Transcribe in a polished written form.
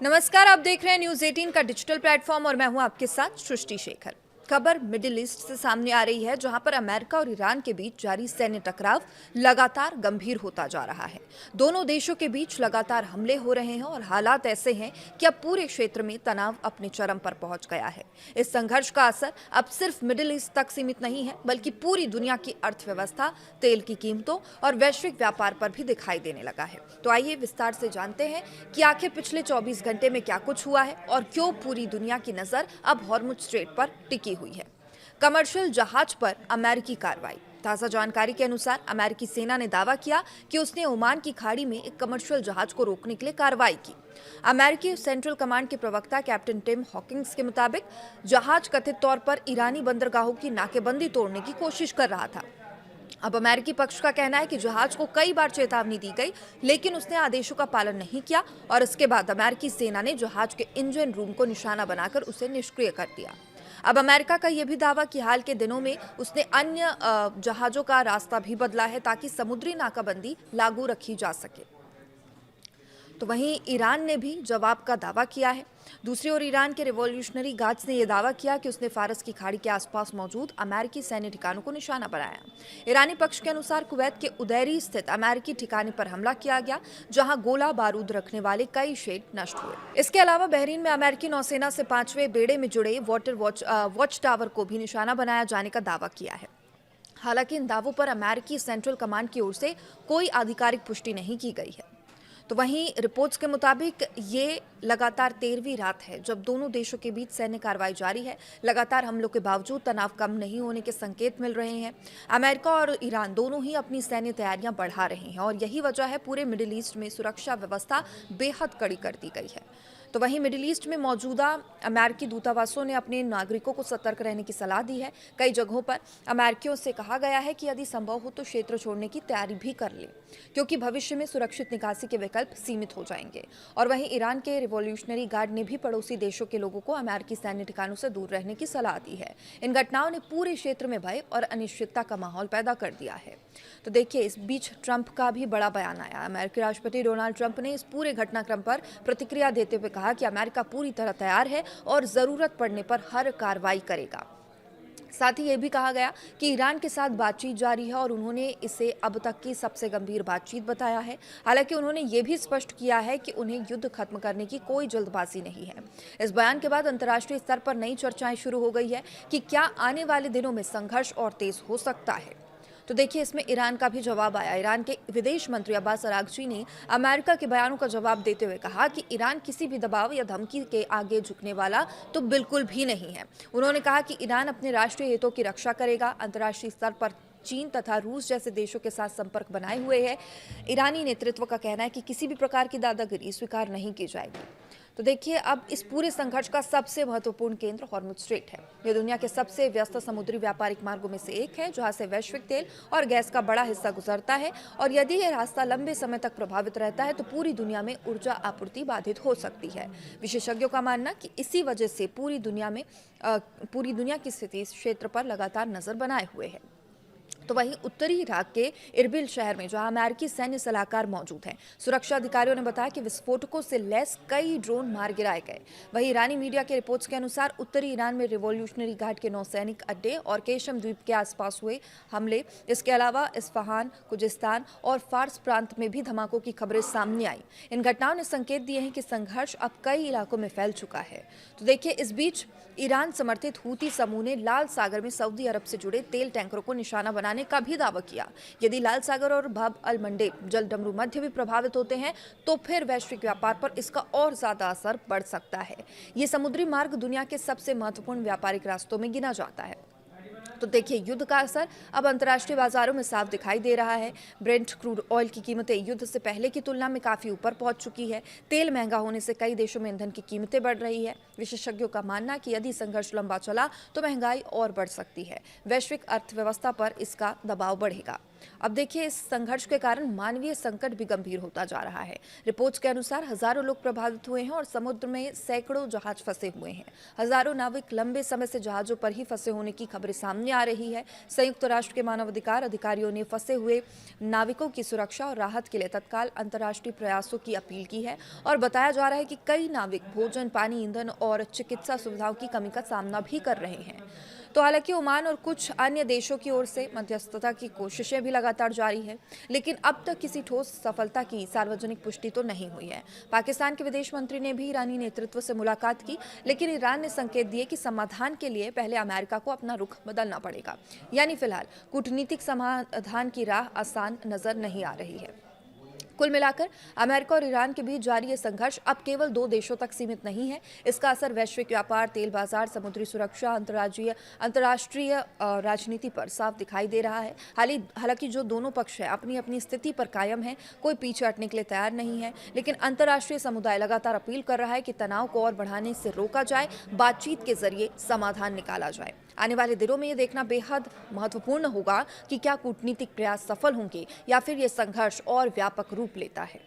नमस्कार, आप देख रहे हैं न्यूज 18 का डिजिटल प्लेटफॉर्म और मैं हूं आपके साथ सृष्टि शेखर। खबर मिडिल ईस्ट से सामने आ रही है, जहां पर अमेरिका और ईरान के बीच जारी सैन्य टकराव लगातार गंभीर होता जा रहा है। दोनों देशों के बीच लगातार हमले हो रहे हैं और हालात ऐसे हैं कि अब पूरे क्षेत्र में तनाव अपने चरम पर पहुंच गया है। इस संघर्ष का असर अब सिर्फ मिडिल ईस्ट तक सीमित नहीं है, बल्कि पूरी दुनिया की अर्थव्यवस्था, तेल की कीमतों और वैश्विक व्यापार पर भी दिखाई देने लगा है। तो आइए विस्तार से जानते हैं कि आखिर पिछले 24 घंटे में क्या कुछ हुआ है और क्यों पूरी दुनिया की नजर अब हॉर्मुज स्ट्रेट पर टिकी हुई है। कमर्शियल जहाज पर अमेरिकी कार्रवाई। ताजा जानकारी के अनुसार अमेरिकी सेना ने दावा किया कि उसने ओमान की खाड़ी में एक कमर्शियल जहाज को रोकने के लिए कार्रवाई की। अमेरिकी सेंट्रल कमांड के प्रवक्ता कैप्टन टिम हॉकिंस के मुताबिक जहाज कथित तौर पर ईरानी बंदरगाहों की नाकेबंदी तोड़ने की कोशिश कर रहा था। अब अमेरिकी पक्ष का कहना है कि जहाज को कई बार चेतावनी दी गई, लेकिन उसने आदेशों का पालन नहीं किया और इसके बाद अमेरिकी सेना ने जहाज के इंजन रूम को निशाना बनाकर उसे निष्क्रिय कर दिया। अब अमेरिका का यह भी दावा कि हाल के दिनों में उसने अन्य जहाजों का रास्ता भी बदला है ताकि समुद्री नाकाबंदी लागू रखी जा सके। तो वहीं ईरान ने भी जवाब का दावा किया है। दूसरी ओर ईरान के रिवॉल्यूशनरी गार्ड्स ने यह दावा किया कि उसने फारस की खाड़ी के आसपास मौजूद अमेरिकी सैन्य ठिकानों को निशाना बनाया। ईरानी पक्ष के अनुसार कुवैत के उदैरी स्थित अमेरिकी ठिकाने पर हमला किया गया, जहां गोला बारूद रखने वाले कई शेड नष्ट हुए। इसके अलावा बहरीन में अमेरिकी नौसेना से 5वें बेड़े में जुड़े वाटर वॉच टावर को भी निशाना बनाया जाने का दावा किया है। हालांकि इन दावों पर अमेरिकी सेंट्रल कमांड की ओर से कोई आधिकारिक पुष्टि नहीं की गई है। तो वहीं रिपोर्ट्स के मुताबिक ये लगातार 13वीं रात है जब दोनों देशों के बीच सैन्य कार्रवाई जारी है। लगातार हमलों के बावजूद तनाव कम नहीं होने के संकेत मिल रहे हैं। अमेरिका और ईरान दोनों ही अपनी सैन्य तैयारियां बढ़ा रहे हैं और यही वजह है पूरे मिडिल ईस्ट में सुरक्षा व्यवस्था बेहद कड़ी कर दी गई है। तो वहीं मिडिल ईस्ट में मौजूदा अमेरिकी दूतावासों ने अपने नागरिकों को सतर्क रहने की सलाह दी है। कई जगहों पर अमेरिकियों से कहा गया है कि यदि संभव हो तो क्षेत्र छोड़ने की तैयारी भी कर ले, क्योंकि भविष्य में सुरक्षित निकासी के विकल्प सीमित हो जाएंगे। और वहीं ईरान के रिवॉल्यूशनरी गार्ड ने भी पड़ोसी देशों के लोगों को अमेरिकी सैन्य ठिकानों से दूर रहने की सलाह दी है। इन घटनाओं ने पूरे क्षेत्र में भय और अनिश्चितता का माहौल पैदा कर दिया है। तो देखिए, इस बीच ट्रंप का भी बड़ा बयान आया। अमेरिकी राष्ट्रपति डोनाल्ड ट्रंप ने इस पूरे घटनाक्रम पर प्रतिक्रिया देते हुए कहा कि अमेरिका पूरी तरह तैयार है और जरूरत पड़ने पर हर कार्रवाई करेगा। साथ ही ये भी कहा गया कि ईरान के साथ बातचीत जारी है और उन्होंने इसे अब तक की सबसे गंभीर बातचीत बताया है। हालांकि उन्होंने ये भी स्पष्ट किया है कि उन्हें युद्ध खत्म करने की कोई जल्दबाजी नहीं है। इस बयान के बाद अंतर्राष्ट्रीय स्तर पर नई चर्चाएं शुरू हो गई है कि क्या आने वाले दिनों में संघर्ष और तेज हो सकता है। तो देखिए, इसमें ईरान का भी जवाब आया। ईरान के विदेश मंत्री अब्बास अरागची ने अमेरिका के बयानों का जवाब देते हुए कहा कि ईरान किसी भी दबाव या धमकी के आगे झुकने वाला तो बिल्कुल भी नहीं है। उन्होंने कहा कि ईरान अपने राष्ट्रीय हितों की रक्षा करेगा। अंतर्राष्ट्रीय स्तर पर चीन तथा रूस जैसे देशों के साथ संपर्क बनाए हुए है। ईरानी नेतृत्व का कहना है कि किसी भी प्रकार की दादागिरी स्वीकार नहीं की जाएगी। तो देखिए, अब इस पूरे संघर्ष का सबसे महत्वपूर्ण केंद्र हॉर्मुज स्ट्रेट है। यह दुनिया के सबसे व्यस्त समुद्री व्यापारिक मार्गों में से एक है, जहां से वैश्विक तेल और गैस का बड़ा हिस्सा गुजरता है। और यदि यह रास्ता लंबे समय तक प्रभावित रहता है तो पूरी दुनिया में ऊर्जा आपूर्ति बाधित हो सकती है। विशेषज्ञों का मानना कि इसी वजह से पूरी दुनिया की स्थिति इस क्षेत्र पर लगातार नजर बनाए हुए है। तो वहीं उत्तरी इराक के इरबिल शहर में जहां अमेरिकी सैन्य सलाहकार मौजूद हैं, सुरक्षा अधिकारियों ने बताया कि विस्फोटकों से लैस कई ड्रोन मार गिराए गए। वहीं ईरानी मीडिया के रिपोर्ट्स के अनुसार उत्तरी ईरान में रिवॉल्यूशनरी गार्ड के नौसैनिक अड्डे और केशम द्वीप के आसपास हुए हमले। इसके अलावा इस्फहान, खुजिस्तान और फार्स प्रांत में भी धमाकों की खबरें सामने आई। इन घटनाओं ने संकेत दिए हैं कि संघर्ष अब कई इलाकों में फैल चुका है। तो देखिए, इस बीच ईरान समर्थित हूती समूह ने लाल सागर में सऊदी अरब से जुड़े तेल टैंकरों को निशाना बनाने का भी दावा किया। यदि लाल सागर और बाब अल मंडेब जल डमरू मध्य भी प्रभावित होते हैं तो फिर वैश्विक व्यापार पर इसका और ज्यादा असर पड़ सकता है। ये समुद्री मार्ग दुनिया के सबसे महत्वपूर्ण व्यापारिक रास्तों में गिना जाता है। तो देखिए, युद्ध का असर अब अंतर्राष्ट्रीय बाजारों में साफ दिखाई दे रहा है। ब्रेंट क्रूड ऑयल की कीमतें युद्ध से पहले की तुलना में काफी ऊपर पहुंच चुकी है। तेल महंगा होने से कई देशों में ईंधन की कीमतें बढ़ रही है। विशेषज्ञों का मानना है कि यदि संघर्ष लंबा चला तो महंगाई और बढ़ सकती है। वैश्विक अर्थव्यवस्था पर इसका दबाव बढ़ेगा। अब देखिए, इस संघर्ष के कारण मानवीय संकट भी गंभीर होता जा रहा है। रिपोर्ट्स के अनुसार हजारों लोग प्रभावित हुए हैं और समुद्र में सैकड़ों जहाज फंसे हुए हैं। हजारों नाविक लंबे समय से जहाजों पर ही फंसे होने की खबरें सामने आ रही है। संयुक्त राष्ट्र के मानवाधिकार अधिकारियों ने फंसे हुए नाविकों की सुरक्षा और राहत के लिए तत्काल अंतर्राष्ट्रीय प्रयासों की अपील की है और बताया जा रहा है कि कई नाविक भोजन, पानी, ईंधन और चिकित्सा सुविधाओं की कमी का सामना भी कर रहे हैं। तो हालांकि ओमान और कुछ अन्य देशों की ओर से मध्यस्थता की कोशिशें भी लगातार जारी है, लेकिन अब तक किसी ठोस सफलता की सार्वजनिक पुष्टि तो नहीं हुई है। पाकिस्तान के विदेश मंत्री ने भी ईरानी नेतृत्व से मुलाकात की, लेकिन ईरान ने संकेत दिए कि समाधान के लिए पहले अमेरिका को अपना रुख बदलना पड़ेगा। यानी फिलहाल कूटनीतिक समाधान की राह आसान नजर नहीं आ रही है। कुल मिलाकर अमेरिका और ईरान के बीच जारी ये संघर्ष अब केवल दो देशों तक सीमित नहीं है। इसका असर वैश्विक व्यापार, तेल बाजार, समुद्री सुरक्षा, अंतर्राष्ट्रीय राजनीति पर साफ दिखाई दे रहा है। हालांकि जो दोनों पक्ष है अपनी अपनी स्थिति पर कायम है, कोई पीछे हटने के लिए तैयार नहीं है, लेकिन अंतर्राष्ट्रीय समुदाय लगातार अपील कर रहा है कि तनाव को और बढ़ाने से रोका जाए, बातचीत के जरिए समाधान निकाला जाए। आने वाले दिनों में ये देखना बेहद महत्वपूर्ण होगा कि क्या कूटनीतिक प्रयास सफल होंगे या फिर ये संघर्ष और व्यापक रूप लेता है।